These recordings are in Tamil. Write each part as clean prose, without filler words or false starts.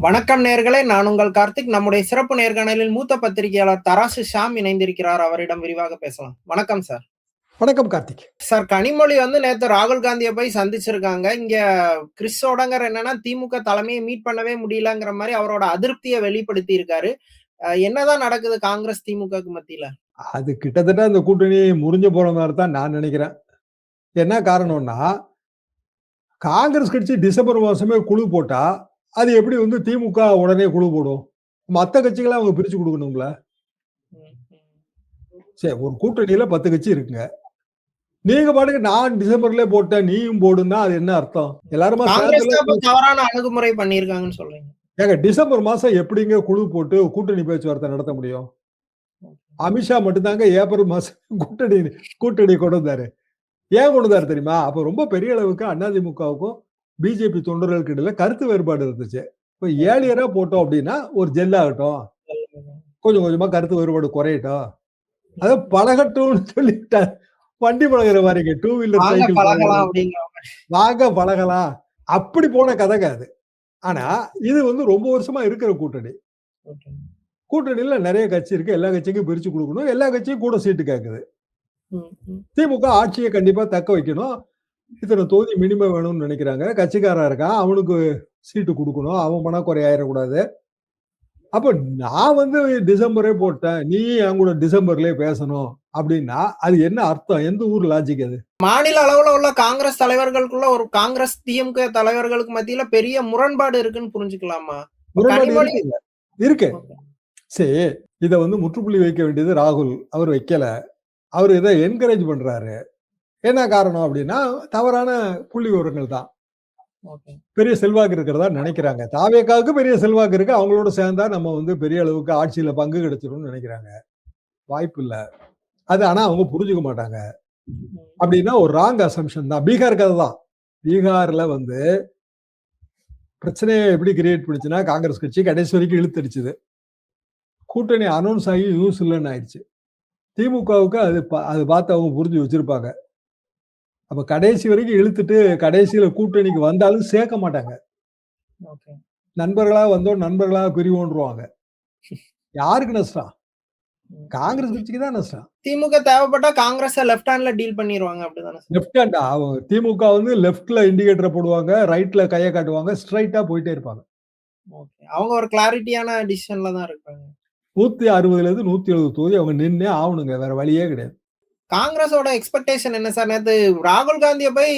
வணக்கம் நேர்களே, நான் உங்கள் கார்த்திக். நம்முடைய சிறப்பு நேர்காணலில் மூத்த பத்திரிகையாளர் தராசு ஷாம் இணைந்திருக்கிறார். அவரிடம் விரிவாக பேசலாம். வணக்கம் சார். வணக்கம் கார்த்திக். சார், கனிமொழி நேத்து ராகுல் காந்திய போய் சந்திச்சிருக்காங்க. இங்க கிறிஸ் ஓடங்கர் என்னன்னா திமுக தலைமையை மீட் பண்ணவே முடியலங்கிற மாதிரி அவரோட அதிருப்தியை வெளிப்படுத்தி இருக்காரு. என்னதான் நடக்குது காங்கிரஸ் திமுகக்கு மத்தியில? அது கிட்டத்தட்ட அந்த கூட்டணி முறிஞ்சு போற மாதிரி தான் நான் நினைக்கிறேன். என்ன காரணம்னா, காங்கிரஸ் கட்சி டிசம்பர் மாசமே குழு போட்டா அது எப்படி திமுக உடனே குழு போடும்? மத்த கட்சிகளை அவங்க பிரிச்சு கொடுக்கணும்ல. சரி, ஒரு கூட்டணியில 10 கட்சி இருக்குங்க. நீங்க பாட்டுக்கு நான் டிசம்பர்ல போட்டேன் நீயும் போடுன்னா அது என்ன அர்த்தம்? எல்லாருமே தவறான அணுகுமுறை பண்ணிருக்காங்கன்னு சொல்றீங்க. ஏங்க, டிசம்பர் மாசம் எப்படிங்க குழு போட்டு கூட்டணி பேச்சுவார்த்தை நடத்த முடியும்? அமித்ஷா மட்டும்தாங்க ஏப்ரல் மாசம் கூட்டணி கொண்டு வந்தாரு. ஏன் கொண்டு வந்தாரு தெரியுமா? அப்ப ரொம்ப பெரிய அளவுக்கு அதிமுகவுக்கும் பிஜேபி தொண்டர்களுக்கு இடையில கருத்து வேறுபாடு இருந்துச்சு. இப்ப ஏழியரா போட்டோம் அப்படின்னா ஒரு ஜெல் ஆகட்டும், கொஞ்சம் கொஞ்சமா கருத்து வேறுபாடு குறையட்டும், அதாவது பழகட்டும்னு சொல்லிட்டார். வண்டி பழகிற மாதிரிங்க, 2 வீலர் சைக்கிள் வாங்க பழகலாம், அப்படி போன கதைங்க அது. ஆனா இது ரொம்ப வருஷமா இருக்கிற கூட்டணி. கூட்டணியில நிறைய கட்சி இருக்கு, எல்லா கட்சிக்கும் பிரிச்சு கொடுக்கணும், எல்லா கட்சியும் கூட சீட்டு கேட்குது. திமுக ஆட்சியை கண்டிப்பா தக்க வைக்கணும், இத்தனை தொகுதி மினிமம் வேணும்னு நினைக்கிறாங்க. கட்சிக்காரன் இருக்கான், அவனுக்கு சீட்டு கொடுக்கணும், அவன் மனக்குறை ஆயிடக்கூடாது. அப்ப நான் டிசம்பரே போட்டேன், நீ என் கூட டிசம்பர்லயே பேசணும் அப்படின்னா அது என்ன அர்த்தம்? எந்த ஊர் லாஜிக் அது? மாநில அளவுல உள்ள காங்கிரஸ் தலைவர்களுக்குள்ள ஒரு காங்கிரஸ் திமுக தலைவர்களுக்கு மத்தியில பெரிய முரண்பாடு இருக்குன்னு புரிஞ்சுக்கலாமா? முரண்பாடு இருக்கு. சரி, இத முற்றுப்புள்ளி வைக்க வேண்டியது ராகுல். அவர் வைக்கல, அவர் இதை என்கரேஜ் பண்றாரு. என்ன காரணம் அப்படின்னா தவறான புள்ளி விவரங்கள் தான். பெரிய செல்வாக்கு இருக்கிறதா நினைக்கிறாங்க. தாவேக்காவுக்கு பெரிய செல்வாக்கு இருக்கு, அவங்களோட சேர்ந்தா நம்ம பெரிய அளவுக்கு ஆட்சியில பங்கு கிடைச்சிரும்னு நினைக்கிறாங்க. வாய்ப்பு இல்ல அது. ஆனா அவங்க புரிஞ்சுக்க மாட்டாங்க. அப்படின்னா ஒரு ராங் அசம்ஷன் தான். பீகார் கதை தான். பீகார்ல பிரச்சனையை எப்படி கிரியேட் பண்ணுச்சுன்னா, காங்கிரஸ் கட்சி கடைசி வரைக்கும் இழுத்தடிச்சுது. கூட்டணி அனௌன்ஸ் ஆகி யூஸ் இல்லைன்னு ஆயிடுச்சு. திமுகவுக்கு அது பார்த்து அவங்க புரிஞ்சு வச்சிருப்பாங்க. அப்ப கடைசி வரைக்கும் இழுத்துட்டு கடைசியில கூட்டணிக்கு வந்தாலும் சேர்க்க மாட்டாங்க. நண்பர்களா வந்தோம், நண்பர்களா பிரிவோன்றுவாங்க. யாருக்கு நஷ்டம்? காங்கிரஸ் கட்சிக்கு தான் நஷ்டம். திமுக தேவைப்பட்டா காங்கிரஸ் லெஃப்ட் ஹேண்ட்ல டீல் பண்ணிடுவாங்க. அப்படிதானே? லெஃப்ட் ஹேண்டா? திமுக லெஃப்ட்ல இண்டிகேட்டரை போடுவாங்க, ரைட்ல கையை காட்டுவாங்க, ஸ்ட்ரைட்டா போயிட்டே இருப்பாங்க. அவங்க ஒரு கிளாரிட்டியான டிசிஷன்ல தான் இருக்காங்க. 160ல இருந்து 170 தொகுதி அவங்க நின்னே ஆகணுங்க, வேற வழியே கிடையாது. காங்கிரஸோட எக்ஸ்பெக்டேஷன் என்ன சார்? நேத்து ராகுல் காந்திய போய்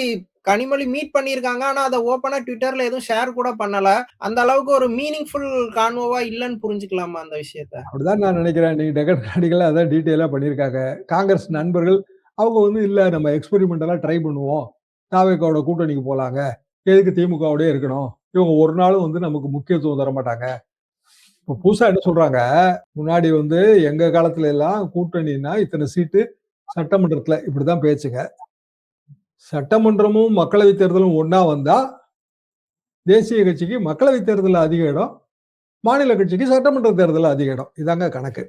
கனிமொழி மீட் பண்ணிருக்காங்க, ஆனா அதை ஓப்பனா ட்விட்டர்ல எதுவும் ஷேர் கூட பண்ணல. அந்த அளவுக்கு ஒரு மீனிங்ஃபுல் கான்வோவா இல்லன்னு புரிஞ்சுக்கலாமா அந்த விஷயத்த? அப்படிதான் நான் நினைக்கிறேன். நீங்க டெக்கனாடிகளா அதான் டீட்டெயிலா பண்ணிருக்காங்க. காங்கிரஸ் நண்பர்கள் அவங்க இல்ல, நம்ம எக்ஸ்பெரிமெண்டலா ட்ரை பண்ணுவோம், தாவேக்காவோட கூட்டணிக்கு போலாங்க, எதுக்கு திமுகவோட இருக்கணும், இவங்க ஒரு நாளும் நமக்கு முக்கியத்துவம் தர மாட்டாங்க. இப்ப புதுசா என்ன சொல்றாங்க, முன்னாடி எங்க காலத்துல எல்லாம் கூட்டணின்னா இத்தனை சீட்டு சட்டமன்றத்துல, இப்படிதான் பேச்சுங்க. சட்டமன்றமும் மக்களவை தேர்தலும் ஒன்னா வந்தா தேசிய கட்சிக்கு மக்களவை தேர்தல் அதிக இடம், மாநில கட்சிக்கு சட்டமன்ற தேர்தல் அதிக இடம். இதாங்க கணக்கு.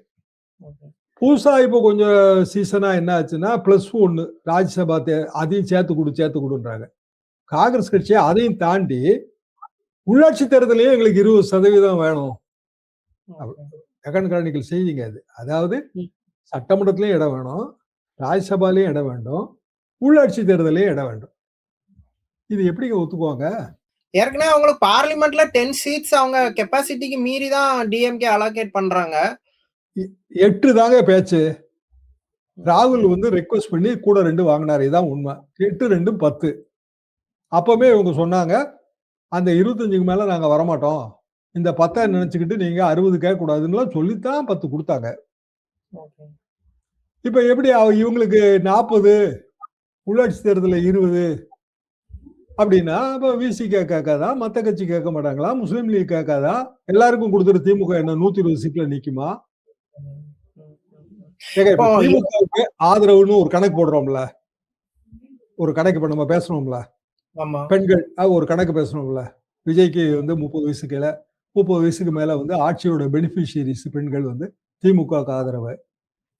புதுசா இப்போ கொஞ்சம் சீசனா என்ன ஆச்சுன்னா +1 ராஜ்யசபா அதையும் சேர்த்து கொடுன்றாங்க. காங்கிரஸ் கட்சி அதையும் தாண்டி உள்ளாட்சி தேர்தலையும் எங்களுக்கு 20% வேணும். டெக்கனாடிகள் செய்திங்க அது. அதாவது சட்டமன்றத்திலயும் இடம் வேணும், ராஜ்யசபாலையும் இடம் வேண்டும், உள்ளாட்சி தேர்தலையும் இடம் வேண்டும். இது எப்படிங்க ஒத்துக்குவாங்க? ஏற்கனவே அவங்களுக்கு பார்லிமெண்ட்ல 10 சீட்ஸ் அவங்க கெப்பாசிட்டிக்கு மீறி தான் டிஎம்கே அலோகேட் பண்றாங்க. 8 தாங்க பேச்சு. ராகுல் ரெக்வஸ்ட் பண்ணி கூட 2 வாங்கினாரு, இதான் உண்மை. 8 2 10. அப்பவே இவங்க சொன்னாங்க, அந்த 25க்கு மேல நாங்க வரமாட்டோம், இந்த 10 நினைச்சுக்கிட்டு நீங்க 60 கேட்க கூடாதுன்னு சொல்லித்தான் 10 கொடுத்தாங்க. இப்ப எப்படி இவங்களுக்கு 40, உள்ளாட்சி தேர்தலில் 20 அப்படின்னா இப்ப விசிக கேட்காதா, மத்த கட்சி கேட்க மாட்டாங்களா, முஸ்லீம் லீக் கேட்காதா? எல்லாருக்கும் கொடுத்துட்டு திமுக என்ன 120 சீட்ல நிக்குமா? திமுகவுக்கு ஆதரவுன்னு ஒரு கணக்கு போடுறோம்ல, ஒரு கணக்கு இப்ப நம்ம பேசணும்ல, பெண்கள் ஒரு கணக்கு பேசணும்ல. விஜய்க்கு 30 வயசு கீழே, 30 வயசுக்கு மேல ஆட்சியோட பெனிஃபிஷியரிஸ் பெண்கள் திமுக ஆதரவு.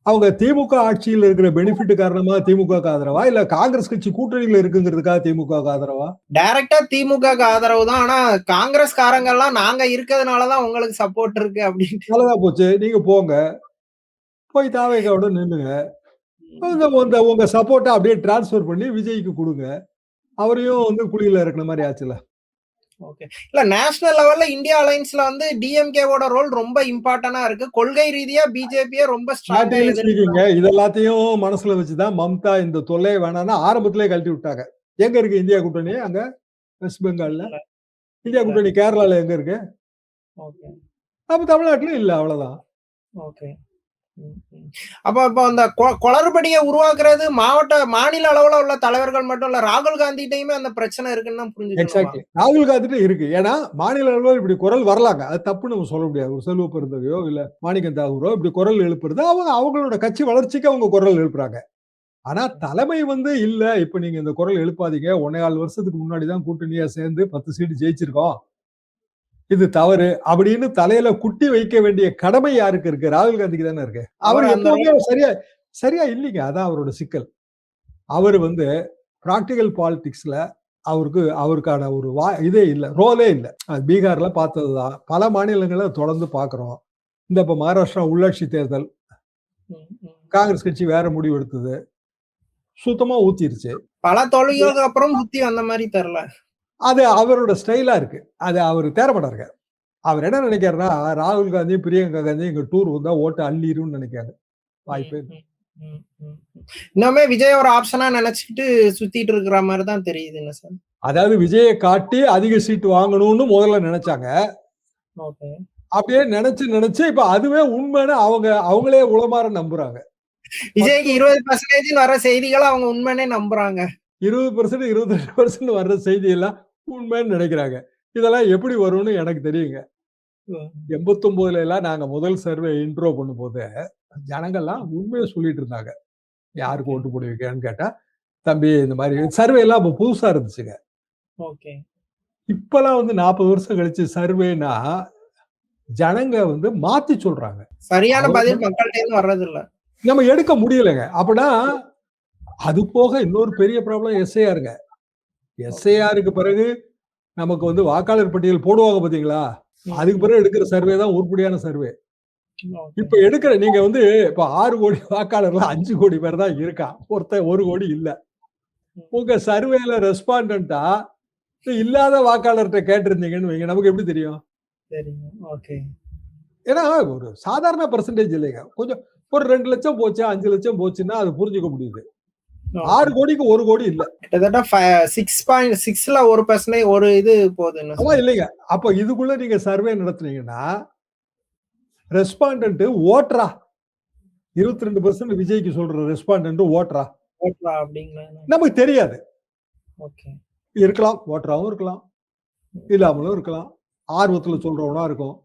அவங்க திமுக ஆட்சியில் இருக்கிற பெனிஃபிட் காரணமா திமுக ஆதரவா இல்ல காங்கிரஸ் கட்சி கூட்டணியில இருக்குங்கிறதுக்காக திமுக ஆதரவா? டைரக்டா திமுக ஆதரவு தான். ஆனா காங்கிரஸ் காரங்க எல்லாம் நாங்க இருக்கிறதுனாலதான் உங்களுக்கு சப்போர்ட் இருக்கு அப்படின்ட்டு. நல்லதா போச்சு. நீங்க போங்க. போய் தாவேகாவோட நின்னுங்க. உங்க சப்போர்ட்டை அப்படியே டிரான்ஸ்பர் பண்ணி விஜய்க்கு கொடுங்க. அவரையும் வந்து குழியில இறக்குன மாதிரி ஆச்சுல. ஓகே. இல்ல நேஷனல் லெவல்ல இந்தியா அலைன்ஸ்ல வந்து டிஎம்கேவோட ரோல் ரொம்ப இம்பார்ட்டன்டா இருக்கு. கொள்கை ரீதியா பிஜேபியே ரொம்ப ஸ்ட்ராங்கா எதிர்க்கீங்க. இது எல்லாத்தையும் மனசுல வச்சுதான் மம்தா இந்த தொல்லையை வேணாம்னா ஆரம்பத்திலே கழட்டி விட்டாங்க. எங்க இருக்கு இந்தியா கூட்டணி? அங்க வெஸ்ட் பெங்கால்ல. இந்தியா கூட்டணி கேரளால எங்க இருக்கு? அப்ப தமிழ்நாட்டிலும் இல்ல, அவ்வளவுதான். ஓகே. அப்ப அந்த குளறுபடியை உருவாக்குறது மாநில அளவுல உள்ள தலைவர்கள் மட்டும் இல்ல, ராகுல் காந்திகிட்டயுமே அந்த பிரச்சனை இருக்குன்னு தான் புரிஞ்சுக்கணும். எக்ஸாக்ட்லி. ராகுல் காந்திட்ட இருக்கு. ஏன்னா மாநில அளவில் இப்படி குரல் வரலாங்க. அது தப்பு நம்ம சொல்ல முடியாது. ஒரு செல்வ பெருந்தகையோ இல்ல மாணிக்கம் தாகூரோ இப்படி குரல் எழுப்புறது அவங்களோட கட்சி வளர்ச்சிக்கு அவங்க குரல் எழுப்புறாங்க. ஆனா தலைமை வந்து இல்ல, இப்ப நீங்க இந்த குரல் எழுப்பாதீங்க, 1.25 வருஷத்துக்கு முன்னாடிதான் கூட்டணியா சேர்ந்து 10 சீட்டு ஜெயிச்சிருக்கோம், இது தவறு அப்படின்னு தலையில குட்டி வைக்க வேண்டிய கடமை யாருக்கு இருக்கு? ராகுல் காந்திக்கு தானே இருக்கு. அவர் எப்பவுமே சரியா இல்லைங்க. அதான் அவரோட சிக்கல். அவர் வந்து பிராக்டிகல் பாலிடிக்ஸ்ல அவருக்கான ஒரு இதே இல்லை, ரோலே இல்லை. பீகார்ல பார்த்ததுதான், பல மாநிலங்களை தொடர்ந்து பாக்குறோம். இந்த இப்ப மகாராஷ்டிரா உள்ளாட்சி தேர்தல் காங்கிரஸ் கட்சி வேற முடிவு எடுத்தது, சுத்தமா ஊத்திருச்சு. பல தோல்விகளுக்கு அப்புறம் புத்தி அந்த மாதிரி தெரியல. அது அவரோட ஸ்டைலா இருக்கு. அது அவர் தேரப்படாருங்க. அவர் என்ன நினைக்கிறாருன்னா, ராகுல் காந்தி பிரியங்கா காந்தி இங்க டூர் வந்தா ஓட்டு அள்ளிரும்னு நினைக்காங்க. வாய்ப்பே. இன்னுமே விஜய் ஒரு ஆப்ஷனா நினைச்சிட்டு சுத்திட்டு இருக்கிற மாதிரி தான் தெரியுதுங்க சார். அதாவது விஜயை காட்டி அதிக சீட்டு வாங்கணும்னு முதல்ல நினைச்சாங்க. அப்படியே நினைச்சு இப்ப அதுவே உண்மைன்னு அவங்களே உளமாற நம்புறாங்க. விஜய்க்கு 20% வர செய்திகளை அவங்க உண்மைனே நம்புறாங்க. 20% 22% வர்ற செய்தி எல்லாம் உண்மைன்னு நினைக்கிறாங்க. இதெல்லாம் எப்படி வரும்னு எனக்கு தெரியுங்க. 89ல எல்லாம் நாங்க முதல் சர்வே இன்ட்ரோ பண்ணும்போது ஜனங்கள்லாம் உண்மையை சொல்லிட்டு இருந்தாங்க. யாருக்கு ஓட்டு போடுவீங்கன்னு கேட்டா, தம்பி இந்த மாதிரி சர்வே எல்லாம் அப்ப புதுசா இருந்துச்சுங்க. இப்பெல்லாம் வந்து 40 வருஷம் கழிச்சு சர்வேனா ஜனங்க வந்து மாத்தி சொல்றாங்க. சரியான பதில் மக்கள்கிட்ட வர்றது இல்ல. நம்ம எடுக்க முடியலைங்க. அப்படின்னா அது போக இன்னொரு பெரிய ப்ராப்ளம் எஸ்ஐஆருங்க. எஸ்ஐஆருக்கு பிறகு நமக்கு வந்து வாக்காளர் பட்டியல் போடுவாங்க பாத்தீங்களா, அதுக்கு பிறகு எடுக்கிற சர்வே தான் உருப்படியான சர்வே. இப்ப எடுக்கிற நீங்க வந்து இப்ப 6 கோடி வாக்காளர்ல 5 கோடி பேர் தான் இருக்கா, 1 கோடி இல்ல. உங்க சர்வேல ரெஸ்பாண்டா இல்லாத வாக்காளர்கிட்ட கேட்டிருந்தீங்கன்னு வைங்க, நமக்கு எப்படி தெரியும்? ஏன்னா ஒரு சாதாரண பெர்சன்டேஜ் இல்லைங்க. கொஞ்சம் ஒரு 2 லட்சம் போச்சு 5 லட்சம் போச்சுன்னா அது புரிஞ்சுக்க முடியுது. 6 கோடிக்கு 1 கோடி இல்ல. கிட்டத்தட்ட 6.6ல 1% ஒரு இது போகுதுன்னு இல்லைங்க. அப்ப இதுக்குள்ள நீங்க சர்வே நடத்துனீங்கன்னா ரெஸ்பாண்டன்ட் ஓட்டரா 22% விஜய்க்கு சொல்ற ரெஸ்பாண்டன்ட் ஓட்டரா நமக்கு தெரியாது. இருக்கலாம், ஓட்டராவும் இருக்கலாம், இல்லாமலும் இருக்கலாம், ஆர்வத்துல சொல்றவனா இருக்கும்,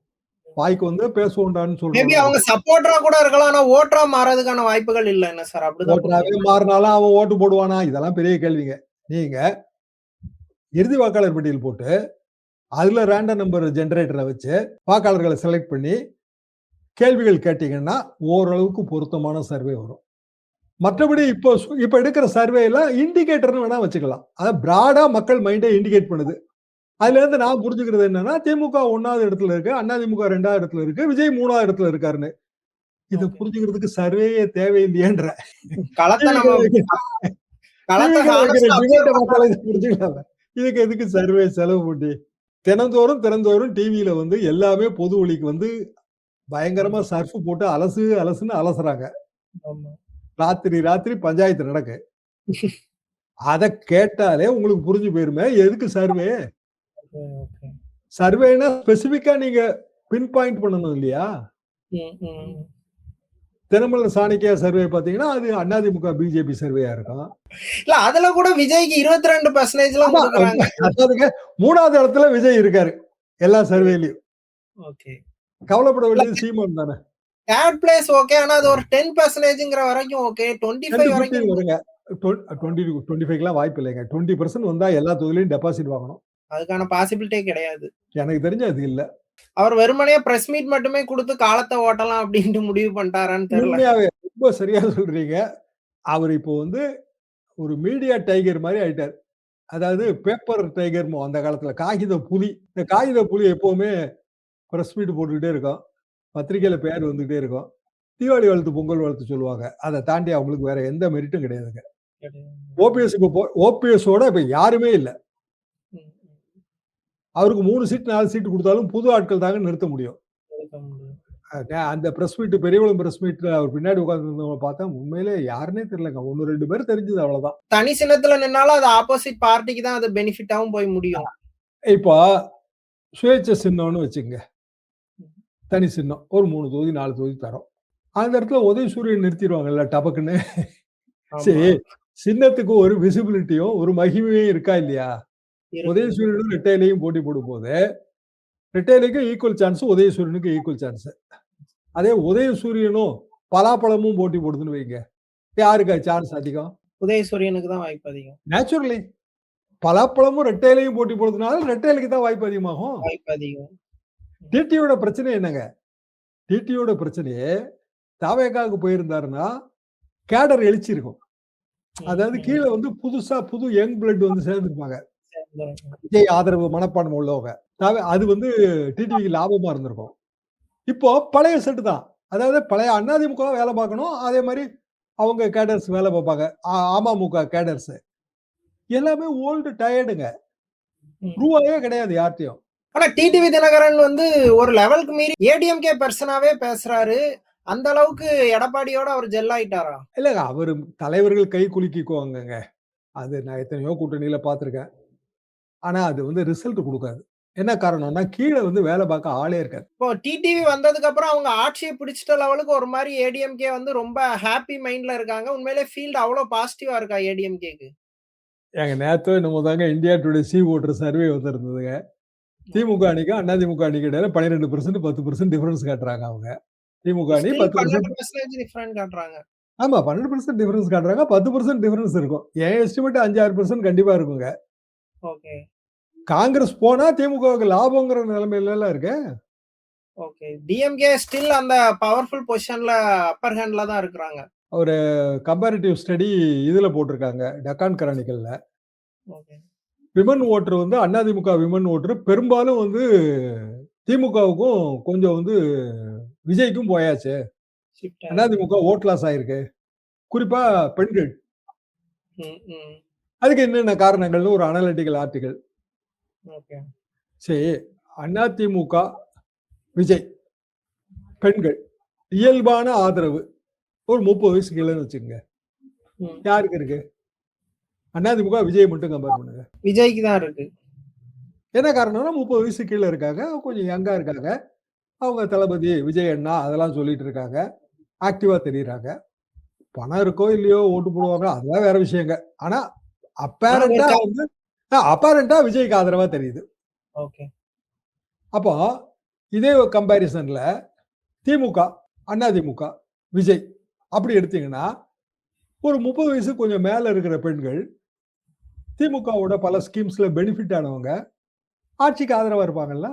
வாய்க்கு வந்து பேசுவோண்டான்னு சொல்றாங்க. அவங்க சப்போர்ட்டரா கூட இருக்கலாம், ஆனா ஓட்டரா மாறதுக்கான வாய்ப்புகள் இல்ல என்ன சார்? அப்படிதான் மாறினாலும் அவன் ஓட்டு போடுவானா? இதெல்லாம் பெரிய கேள்விங்க. நீங்க இறுதி வாக்காளர் பட்டியல் போட்டு அதுல ரேண்டம் நம்பர் ஜெனரேட்டரை வச்சு வாக்காளர்களை செலக்ட் பண்ணி கேள்விகள் கேட்டீங்கன்னா ஓரளவுக்கு பொருத்தமான சர்வே வரும். மற்றபடி இப்ப எடுக்கிற சர்வேல இண்டிகேட்டர்னு வேணா வச்சுக்கலாம். அதாவது பிராடா மக்கள் மைண்டை இண்டிகேட் பண்ணுது. அதுல இருந்து நான் புரிஞ்சுக்கிறது என்னன்னா, திமுக 1வது இடத்துல இருக்கு, அதிமுக 2வது இடத்துல இருக்கு, விஜய் 3வது இடத்துல இருக்காருன்னு. இதை புரிஞ்சுக்கிறதுக்கு சர்வேயே தேவையில்லையேன்ற இதுக்கு எதுக்கு சர்வே செலவு பண்ணி தினந்தோறும் டிவியில வந்து எல்லாமே பொது ஒளிக்கு வந்து பயங்கரமா சர்ஃப் போட்டு அலசுன்னு அலசுறாங்க. ராத்திரி பஞ்சாயத்து நடக்கு. அத கேட்டாலே உங்களுக்கு புரிஞ்சு போயிருமே எதுக்கு சர்வே. சர்வேனா ஸ்பெசிபிக்கா நீங்க பின் பாயிண்ட் பண்ணணும் இல்லையா? தினமலர் சாணக்கியா சர்வே பாத்தீங்கன்னா அது அதிமுக பிஜேபி சர்வேயா இருக்கும். இல்ல அதுல கூட விஜய்க்கு 22% 3வது இடத்துல விஜய் இருக்காரு எல்லா சர்வேலயும். கவலைப்பட வேண்டியது சீமான் தானே. தேர்ட் பிளேஸ் ஓகே, ஆனா அது ஒரு 10%ங்கிற வரைக்கும் ஓகே. 25 வரைக்கும் வருங்க. 25க்குலாம் வாய்ப்பு இல்லைங்க. 20% வந்தா எல்லா தொகுதியிலும் டெபாசிட் வாங்கணும். அதுக்கான பாசிபிலிட்டியே கிடையாது. எனக்கு தெரிஞ்ச அது இல்ல. அவர் வெறுமனே பிரஸ் மீட் மட்டுமே குடுத்து காலத்த ஓட்டலாம் அப்டின்ட்டு முடிவு பண்ணிட்டாரான்னு தெரியல. உண்மையாவே ரொம்ப சரியா சொல்றீங்க. அவரு இப்போ வந்து ஒரு மீடியா டைகர் மாரி ஆயிட்டாரு. அதாவது பேப்பர் டைகர்ம்போம் அந்த காலத்துல. காகித புலி. இந்த காகித புலி எப்பவுமே பிரஸ் மீட் போட்டுக்கிட்டே இருக்கும். பத்திரிக்கையில பேர் வந்துகிட்டே இருக்கும். தீபாவளி வாழ்த்து, பொங்கல் வாழ்த்து சொல்லுவாங்க. அத தாண்டி அவங்களுக்கு வேற எந்த மெரிட்டும் கிடையாதுங்க. ஓபிஎஸ் ஓபிஎஸோட இப்ப யாருமே இல்ல. ம், ம். அவருக்கு 3 சீட், 4 சீட் குடுத்தாலும் புது ஆட்கள் தாங்க நிறுத்த முடியும். எடுக்க முடியும். அந்த பிரஸ் மீட் பெரியகுளம் பிரஸ் மீட்ல அவர் பின்னாடி உட்கார்ந்திருந்தவங்கள பார்த்தா உண்மையிலே யாருன்னே தெரியலங்க. 1, 2 பேர் தெரிஞ்சது அவ்வளவுதான். தனி சின்னத்துல நின்னாலும் அது ஆப்போசிட் பார்ட்டிக்கு தான் அது பெனிஃபிட்டாவும் போய் முடியும். இப்போ சுயேட்சை சின்னம்னு வச்சுக்கங்க. தனி சின்னம். ஒரு 3 தொகுதி, 4 தொகுதி தரோம். அந்த இடத்துல உதயசூரியன் நிறுத்திருவாங்கல்ல டபக்குன்னு. ஆமா. சரி, சின்னத்துக்கு ஒரு விசிபிலிட்டியும், ஒரு மகிமையும் இருக்கா இல்லையா? இருக்கு. உதயசூரியனும் ரெட்டையிலையும் போட்டி போடும்போது, ரெட்டையிலைக்கு ஈக்குவல் சான்ஸ், உதயசூரியனுக்கு ஈக்குவல் சான்ஸ். அதே உதயசூரியனும், பலாப்பழமும் போட்டி போடுதுன்னு வைங்க. யாருக்கு சான்ஸ் அதிகம்? உதயசூரியனுக்கு தான் வாய்ப்பு அதிகம். நேச்சுரலி. பலாப்பழமும் ரெட்டையிலையும் போட்டி போடுறதுனால ரெட்டையிலைக்கு தான் வாய்ப்பு அதிகமாகும். வாய்ப்பு அதிகம். டிடியோட பிரச்சனை என்னங்க? டிடியோட பிரச்சனையே தாவேகாவுக்கு போயிருந்தாருன்னா, கேடர் எழுச்சிருக்கும். அதாவது கீழ வந்து புதுசா புது யங் பிளட் வந்து சேர்ந்திருப்பாங்க. விஜய் ஆதரவு மனப்பான்மை உள்ளவங்க. அது வந்து டிடிவிக்கு லாபமா இருந்திருக்கும். இப்போ பழைய செட் தான். அதாவது பழைய அதிமுக வேலை பார்க்கணும். அதே மாரி அவங்க கேடர்ஸ் வேலை பார்ப்பாங்க. அமமுக கேடர்ஸ். எல்லாமே ஓல்டு டயர்டுங்க. ரூவாயே கிடையாது யார்ட்டயும். ஆனா டிடிவி தினகரன் வந்து ஒரு லெவலுக்கு மீறி ஏடிஎம்கே பெர்சனாவே பேசுறாரு. அந்த அளவுக்கு எடப்பாடியோட அவர் ஜெல் ஆயிட்டாரா? இல்லங்க அவரு தலைவர்கள் கை குலுக்கிக்குவாங்கங்க. அது நான் எத்தனையோ கூட்டணியில பார்த்திருக்கேன். ஆனா அது வந்து ரிசல்ட் குடுக்காது. என்ன காரணம்னா, கீழ வந்து வேலை பார்க்க ஆளே இருக்காது. இப்போ டிடிவி வந்ததுக்கு அப்புறம் அவங்க ஆட்சிய பிடிச்சிட்ட லெவலுக்கு ஒரு மாரி ஏடிஎம்கே வந்து ரொம்ப ஹாப்பி மைண்ட்ல இருக்காங்க. உண்மையிலே ஃபீல்ட் அவ்ளோ பாசிட்டிவா இருக்கா ஏடிஎம்கேக்கு? ஏங்க நேத்தோ என்னமோ தாங்க இந்தியா டுடே ஓட்டர் சர்வே வந்திருந்ததுங்க. திமுக அணிக்கும் அதிமுக அணிக்கும் இடையில 12% 10% டிஃபரன்ஸ் காட்டுறாங்க அவங்க. திமுக அணி 10% 12% டிஃபரண்ட் காட்டுறாங்க. ஆமா 12% டிஃபரன்ஸ் காட்டுறாங்க. 10% டிஃபரன்ஸ் இருக்கும். என் எஸ்டிமேட் 5, 6% கண்டிப்பா இருக்குங்க. ஓகே. காங்கிரஸ் போனா திமுகவுக்கு லாபம்ங்கிற நிலைமையில இருக்கு. ஓகே. டிஎம்கே ஸ்டில் அந்த பவர்ஃபுல் பொசிஷன்ல அப்பர் ஹேண்ட்ல தான் இருக்குறாங்க. ஒரு கம்பேரிட்டிவ் ஸ்டடி இதுல போட்டிருக்காங்க. டெக்கான் கிரானிக்கல்ல. ஓகே. விமன் ஓட்டர் வந்து அதிமுக விமன் ஓட்டர் பெரும்பாலும் வந்து திமுகவுக்கும் கொஞ்சம் வந்து விஜய்க்கும் போயாச்சு. அதிமுக ஓட் லாஸ் ஆயிருக்கு. குறிப்பா பெண்கள். அதுக்கு என்னென்ன காரணங்கள்னு ஒரு அனலிட்டிக்கல் ஆர்டிகல். ஓகே. சரி, அதிமுக விஜய் பெண்கள் இயல்பான ஆதரவு ஒரு 30 வயசு கீழன்னு வச்சுக்கோங்க. யாருக்கு இருக்கு? அதிமுக விஜய் மட்டும் கம்பேர் பண்ணுங்க. விஜய்க்கு தான் இருக்கு. என்ன காரணம்னா 30 வயசு கீழ இருக்காங்க. கொஞ்சம் யங்கா இருக்காங்க. அவங்க தளபதி விஜய் அண்ணா அதெல்லாம் சொல்லிட்டு இருக்காங்க. ஆக்டிவா தெரியுறாங்க. பணம் இருக்கோ இல்லையோ ஓட்டு போடுவாங்க. அதெல்லாம் வேற விஷயங்க. ஆனா அப்பேரண்டா விஜய்க்கு ஆதரவா தெரியுது. ஓகே. அப்போ இதே கம்பேரிசன்ல திமுக, அதிமுக, விஜய் அப்படி எடுத்தீங்கன்னா ஒரு 30 வயசு கொஞ்சம் மேல இருக்கிற பெண்கள் திமுகவோட பல ஸ்கீம்ஸ்ல பெனிஃபிட் ஆனவங்க ஆட்சிக்கு ஆதரவா இருப்பாங்கல்ல.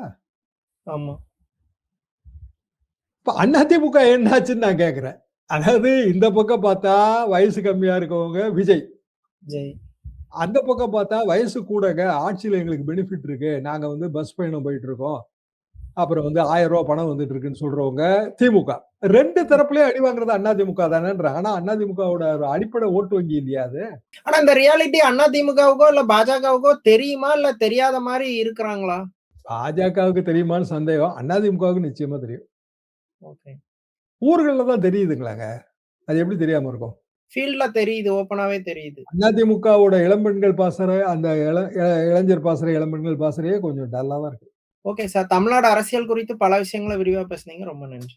ஆமா. இப்ப அதிமுக என்னாச்சுன்னு நான் கேக்குறேன். அதாவது இந்த பக்கம் பார்த்தா வயசு கம்மியா இருக்கவங்க விஜய். அந்த பக்கம் பார்த்தா வயசு கூடங்க ஆட்சியில எங்களுக்கு பெனிஃபிட் இருக்கு. நாங்க வந்து பஸ் பயணம் போயிட்டு இருக்கோம். அப்புறம் வந்து 1000 ரூபாய் பணம் வந்துட்டு இருக்குன்னு சொல்றவங்க திமுக. 2 தரப்புலயும் அடி வாங்குறது அதிமுக தானேன்றாங்க. ஆனா அதிமுகவோட அடிப்படை ஓட்டு வங்கி இல்லையா அது? ஆனா இந்த ரியாலிட்டி அதிமுகவுக்கோ இல்ல பாஜகவுக்கோ தெரியுமா இல்ல தெரியாத மாதிரி இருக்கிறாங்களா? பாஜகவுக்கு தெரியுமான்னு சந்தேகம். அதிமுகவுக்கு நிச்சயமா தெரியும். ஓகே. ஊர்கள்ல தான் தெரியுதுங்களாங்க. அது எப்படி தெரியாம இருக்கும்? ஃபீல்ட்ல தெரியுது. ஓப்பனாவே தெரியுது. அதிமுகவோட இளம்பெண்கள் பாசறை அந்த இளைஞர் பாசறை இளம்பெண்கள் பாசறையே கொஞ்சம் டல்லா தான் இருக்கு. Okay sir. தமிழ்நாடு அரசியல் குறித்து பல விஷயங்களை விரிவா பேசுனீங்க. ரொம்ப நன்றி.